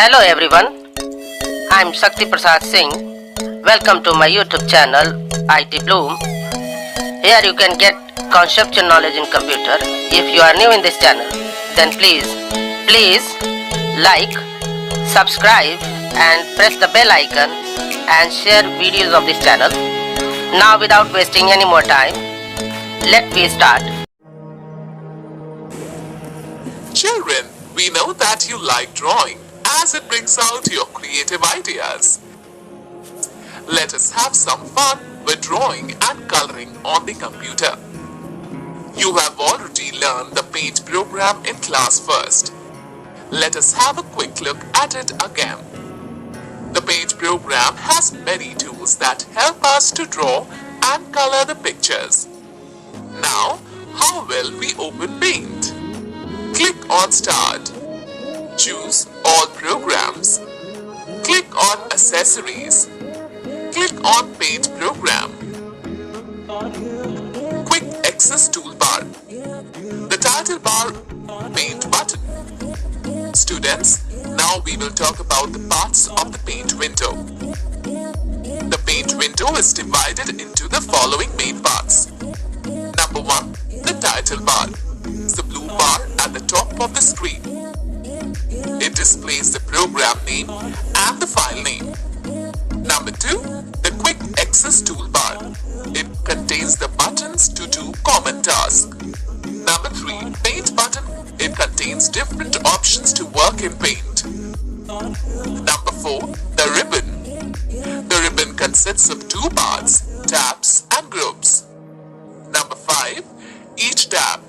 Hello everyone, I'm Shakti Prasad Singh. Welcome to my YouTube channel IT Bloom. Here you can get conceptual knowledge in computer. If you are new in this channel, then please like, subscribe and press the bell icon and share videos of this channel. Now without wasting any more time, let me start. Children, we know that you like drawing as it brings out your creative ideas. Let us have some fun with drawing and coloring on the computer. You have already learned the Paint program in class first. Let us have a quick look at it again. The Paint program has many tools that help us to draw and color the pictures. Now, how will we open Paint? Click on Start. Choose All Programs. Click on Accessories. Click on Paint Program. Quick Access Toolbar. The title bar, Paint button. Students, now we will talk about the parts of the Paint window. The Paint window is divided into the following main parts. Number 1, the title bar. It's the blue bar at the top of the screen. It displays the program name and the file name. Number 2, the Quick Access Toolbar. It contains the buttons to do common tasks. Number 3, Paint button. It contains different options to work in Paint. Number 4, the ribbon. The ribbon consists of 2 parts, tabs and groups. Number 5, each tab.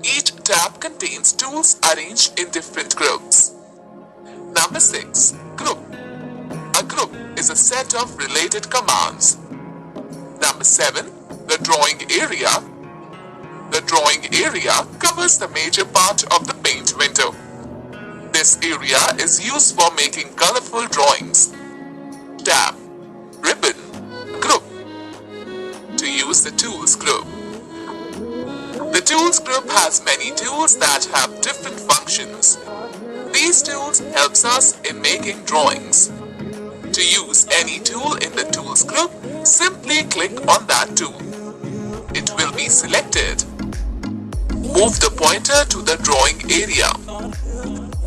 Each tab contains tools arranged in different groups. Number 6, group. A group is a set of related commands. Number 7, the drawing area. The drawing area covers the major part of the Paint window. This area is used for making colorful drawings. Tab, ribbon, group. To use the tools group. The tools group has many tools that have different functions. These tools helps us in making drawings. To use any tool in the tools group, simply click on that tool. It will be selected. Move the pointer to the drawing area.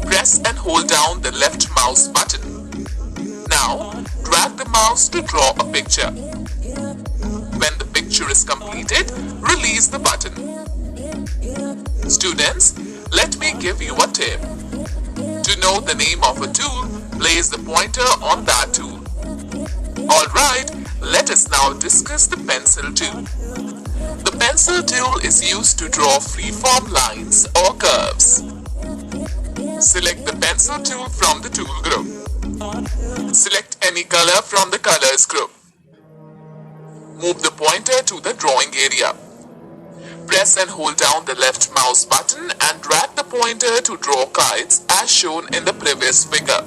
Press and hold down the left mouse button. Now, drag the mouse to draw a picture. When the picture is completed, release the button. Students, let me give you a tip. To know the name of a tool, place the pointer on that tool. Alright, let us now discuss the pencil tool. The pencil tool is used to draw freeform lines or curves. Select the pencil tool from the tool group. Select any color from the colors group. Move the pointer to the drawing area. Press and hold down the left mouse button and drag the pointer to draw kites as shown in the previous figure.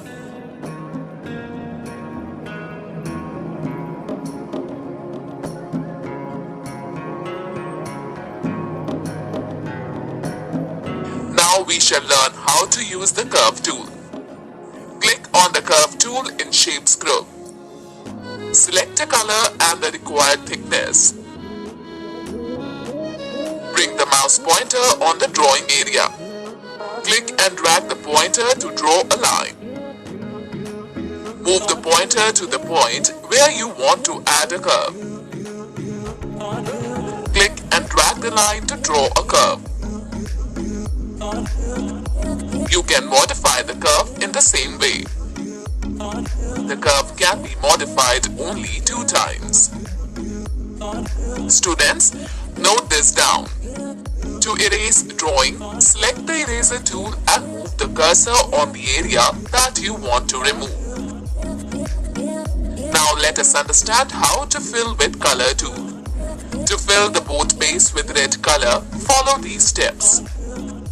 Now we shall learn how to use the Curve tool. Click on the Curve tool in Shapes group. Select a color and the required thickness. Bring the mouse pointer on the drawing area. Click and drag the pointer to draw a line. Move the pointer to the point where you want to add a curve. Click and drag the line to draw a curve. You can modify the curve in the same way. The curve can be modified only 2 times. Students, note this down. To erase drawing, select the eraser tool and move the cursor on the area that you want to remove. Now let us understand how to fill with color tool. To fill the boat base with red color, follow these steps.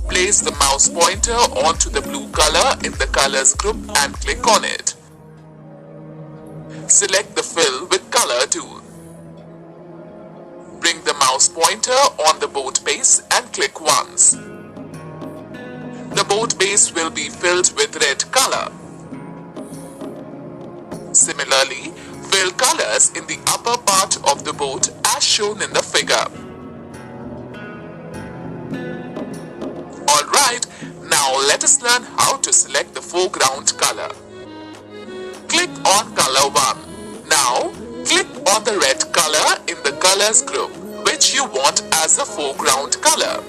Place the mouse pointer onto the blue color in the colors group and click on it. Select the fill with color tool. Bring the mouse pointer on the boat base and click once. The boat base will be filled with red color. Similarly, fill colors in the upper part of the boat as shown in the figure. Alright, now let us learn how to select the foreground color. Click on color 1. Now, click on the red color in the colors group which you want as the foreground color.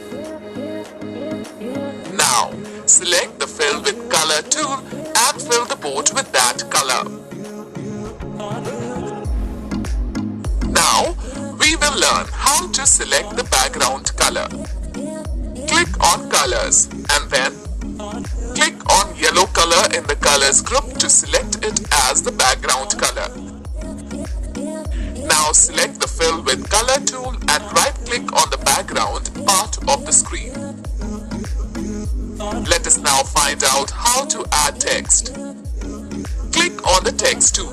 Now, select the fill with color tool and fill the boat with that color. Now, we will learn how to select the background color. Click on colors and then click on yellow color in the colors group to select it as the background color. Now select the fill with color tool and right click on the background part of the screen. Let us now find out how to add text. Click on the text tool.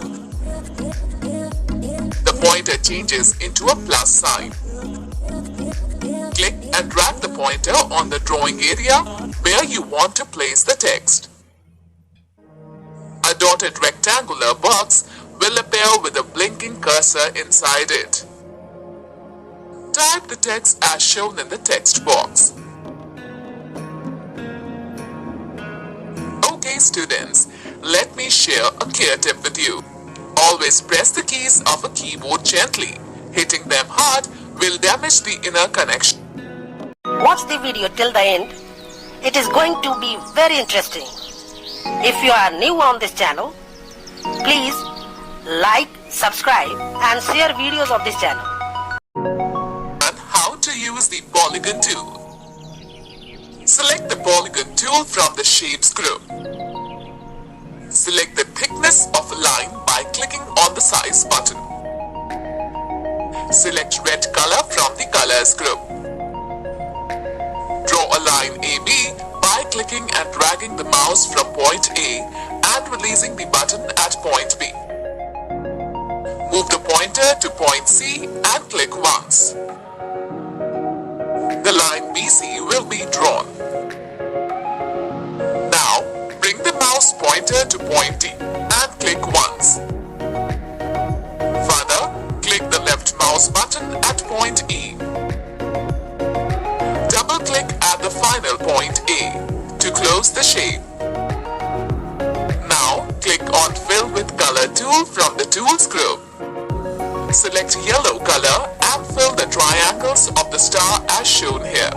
The pointer changes into a plus sign. Click and drag the pointer on the drawing area where you want to place the text. A dotted rectangular box will appear with a blinking cursor inside it. Type the text as shown in the text box. Okay students, let me share a care tip with you. Always press the keys of a keyboard gently. Hitting them hard will damage the inner connection. Watch the video till the end. It is going to be very interesting. If you are new on this channel, please like, subscribe and share videos of this channel. And how to use the Polygon Tool. Select the Polygon Tool from the Shapes group. Select the thickness of a line by clicking on the Size button. Select red color from the Colors group. Draw a line AB by clicking and dragging the mouse from point A and releasing the button at point B. Move the pointer to point C and click once. The line BC will be drawn. Now, bring the mouse pointer to point D and click once. Further, click the left mouse button at point E. Double-click at the final point A to close the shape. Now, click on Fill with Color tool from the Tools group. Select yellow color and fill the triangles of the star as shown here.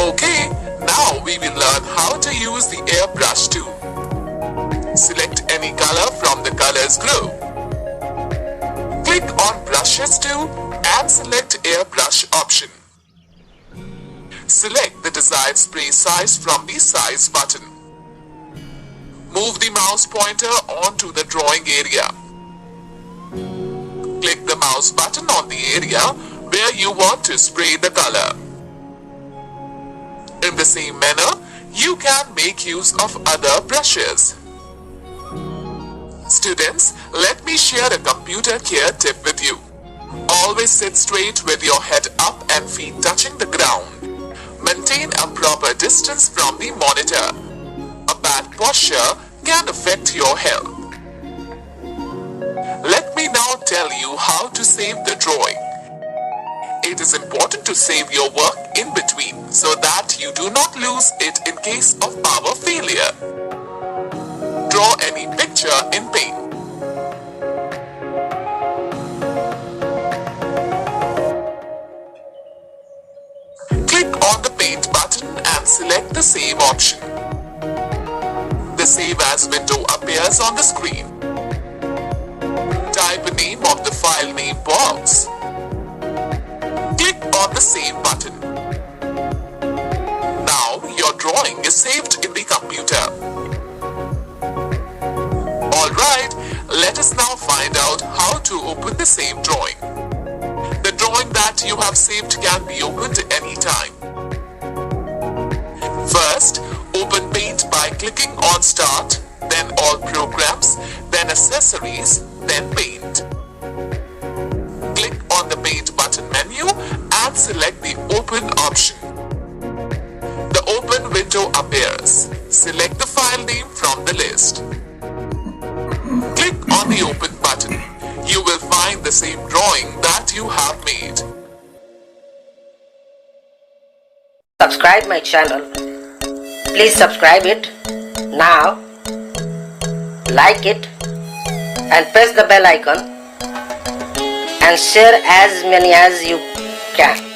Okay, now we will learn how to use the airbrush tool. Select any color from the colors group. Click on Brushes tool and select Airbrush option. Select the desired spray size from the Size button. Move the mouse pointer onto the drawing area. Click the mouse button on the area where you want to spray the color. In the same manner, you can make use of other brushes. Students, let me share a computer care tip with you. Always sit straight with your head up and feet touching the ground. Maintain a proper distance from the monitor. A bad posture can affect your health. Let me now tell you how to save the drawing. It is important to save your work in between so that you do not lose it in case of power failure. Draw any picture in paint. Click on the paint button and select the save option. The Save As window appears on the screen. Type the name of the file name box. Click on the Save button. Now your drawing is saved in the computer. Alright, let us now find out how to open the same drawing. The drawing that you have saved can be opened anytime. First, open Paint by clicking on Start, then All Programs, then Accessories, then Paint. Click on the Paint button menu and select the Open option. The Open window appears. Select the file name from the list. same drawing that you have made. Subscribe my channel. Please subscribe it now, like it and press the bell icon and share as many as you can.